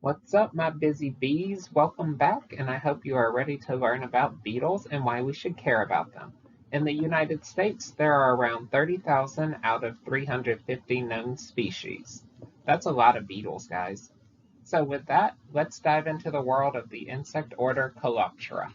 What's up, my busy bees? Welcome back, and I hope you are ready to learn about beetles and why we should care about them. In the United States, there are around 30,000 out of 350 known species. That's a lot of beetles, guys. So with that, let's dive into the world of the insect order Caloptera.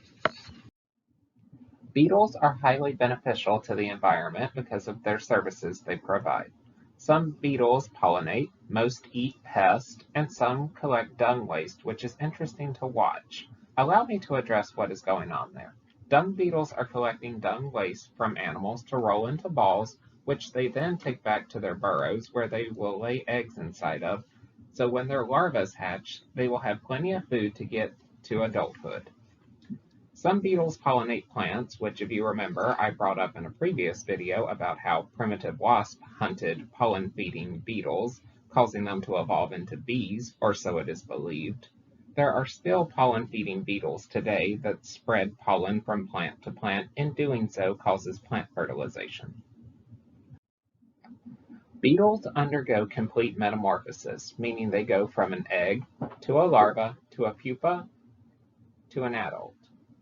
Beetles are highly beneficial to the environment because of their services they provide. Some beetles pollinate, most eat pests, and some collect dung waste, which is interesting to watch. Allow me to address what is going on there. Dung beetles are collecting dung waste from animals to roll into balls, which they then take back to their burrows where they will lay eggs inside of. So when their larvae hatch, they will have plenty of food to get to adulthood. Some beetles pollinate plants, which if you remember, I brought up in a previous video about how primitive wasps hunted pollen-feeding beetles, causing them to evolve into bees, or so it is believed. There are still pollen-feeding beetles today that spread pollen from plant to plant, and doing so causes plant fertilization. Beetles undergo complete metamorphosis, meaning they go from an egg to a larva to a pupa to an adult.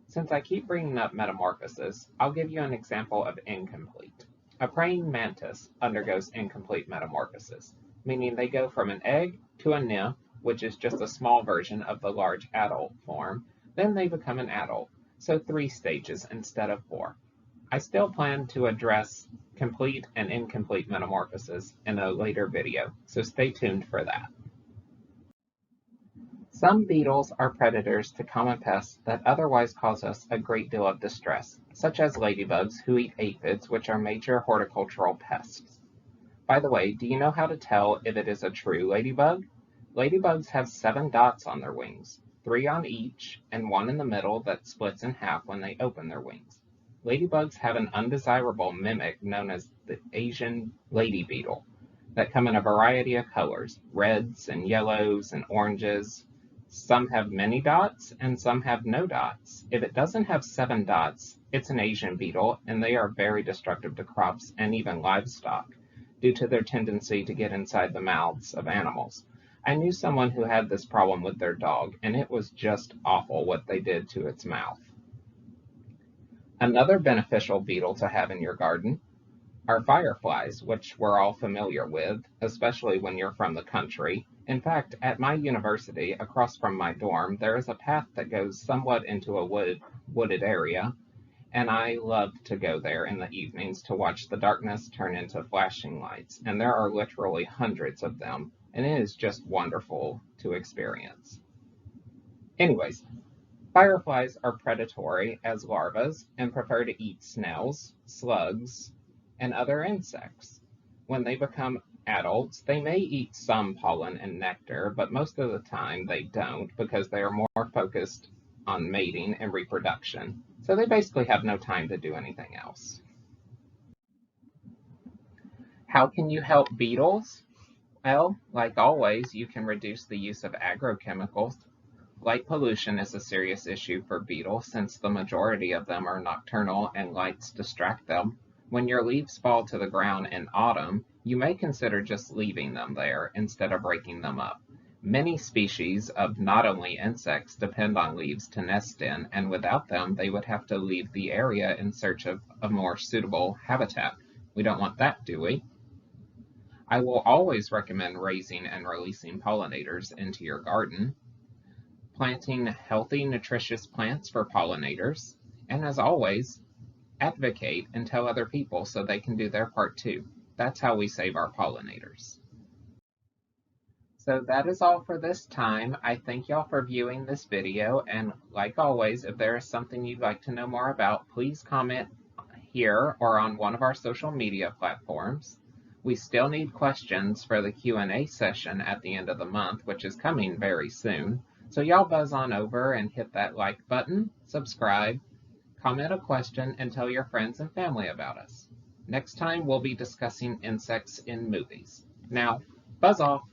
Since I keep bringing up metamorphosis, I'll give you an example of incomplete. A praying mantis undergoes incomplete metamorphosis, meaning they go from an egg to a nymph, which is just a small version of the large adult form, then they become an adult, so 3 stages instead of 4. I still plan to address complete and incomplete metamorphosis in a later video, so stay tuned for that. Some beetles are predators to common pests that otherwise cause us a great deal of distress, such as ladybugs who eat aphids, which are major horticultural pests. By the way, do you know how to tell if it is a true ladybug? Ladybugs have 7 dots on their wings, 3 on each, and 1 in the middle that splits in half when they open their wings. Ladybugs have an undesirable mimic known as the Asian lady beetle that come in a variety of colors, reds and yellows and oranges. Some have many dots and some have no dots. If it doesn't have 7 dots, it's an Asian beetle, and they are very destructive to crops and even livestock due to their tendency to get inside the mouths of animals. I knew someone who had this problem with their dog, and it was just awful what they did to its mouth. Another beneficial beetle to have in your garden are fireflies, which we're all familiar with, especially when you're from the country. In fact, at my university, across from my dorm, there is a path that goes somewhat into a wooded area, and I love to go there in the evenings to watch the darkness turn into flashing lights, and there are literally hundreds of them, and it is just wonderful to experience. Anyways, fireflies are predatory as larvae and prefer to eat snails, slugs, and other insects. When they become adults, they may eat some pollen and nectar, but most of the time they don't because they are more focused on mating and reproduction. So they basically have no time to do anything else. How can you help beetles? Well, like always, you can reduce the use of agrochemicals. Light pollution is a serious issue for beetles since the majority of them are nocturnal and lights distract them. When your leaves fall to the ground in autumn, you may consider just leaving them there instead of breaking them up. Many species of not only insects depend on leaves to nest in, and without them, they would have to leave the area in search of a more suitable habitat. We don't want that, do we? I will always recommend raising and releasing pollinators into your garden, planting healthy, nutritious plants for pollinators, and as always, advocate and tell other people so they can do their part too. That's how we save our pollinators. So that is all for this time. I thank y'all for viewing this video, and like always, if there is something you'd like to know more about, please comment here or on one of our social media platforms. We still need questions for the Q&A session at the end of the month, which is coming very soon. So y'all buzz on over and hit that like button, subscribe, comment a question, and tell your friends and family about us. Next time, we'll be discussing insects in movies. Now, buzz off!